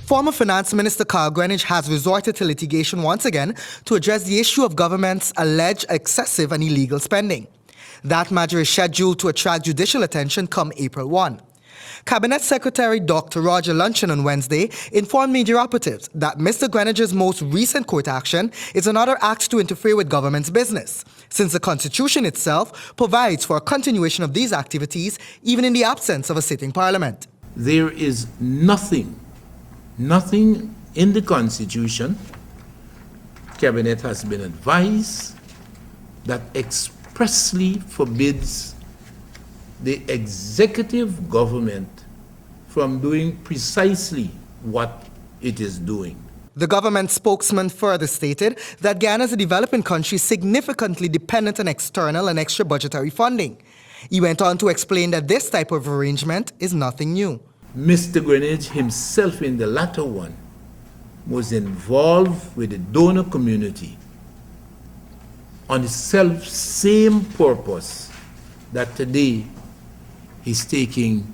Former Finance Minister Carl Greenidge has resorted to litigation once again to address the issue of government's alleged excessive and illegal spending. That matter is scheduled to attract judicial attention come April 1. Cabinet Secretary Dr. Lawful-Luncheon on Wednesday informed media operatives that Mr. Greenidge's most recent court action is another act to interfere with government's business, since the Constitution itself provides for a continuation of these activities even in the absence of a sitting parliament. There is nothing in the Constitution, Cabinet has been advised, that expressly forbids the executive government from doing precisely what it is doing. The government spokesman further stated that Ghana is a developing country significantly dependent on external and extra budgetary funding. He went on to explain that this type of arrangement is nothing new. Mr. Greenidge himself in the latter one was involved with the donor community on the same purpose that today he's taking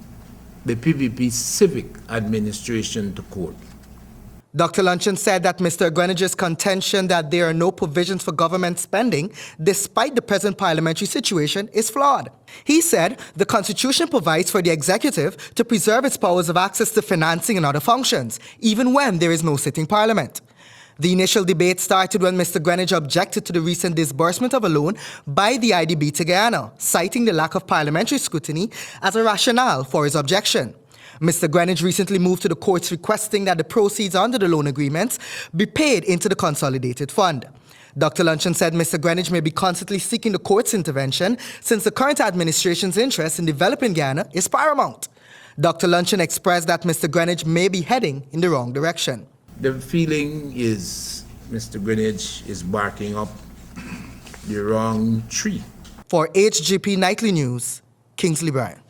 the PPP civic administration to court. Dr. Luncheon said that Mr. Greenidge's contention that there are no provisions for government spending, despite the present parliamentary situation, is flawed. He said the Constitution provides for the executive to preserve its powers of access to financing and other functions, even when there is no sitting parliament. The initial debate started when Mr. Greenidge objected to the recent disbursement of a loan by the IDB to Guyana, citing the lack of parliamentary scrutiny as a rationale for his objection. Mr. Greenidge recently moved to the courts requesting that the proceeds under the loan agreements be paid into the consolidated fund. Dr. Luncheon said Mr. Greenidge may be constantly seeking the court's intervention since the current administration's interest in developing Ghana is paramount. Dr. Luncheon expressed that Mr. Greenidge may be heading in the wrong direction. The feeling is Mr. Greenidge is barking up the wrong tree. For HGP Nightly News, Kingsley Bryan.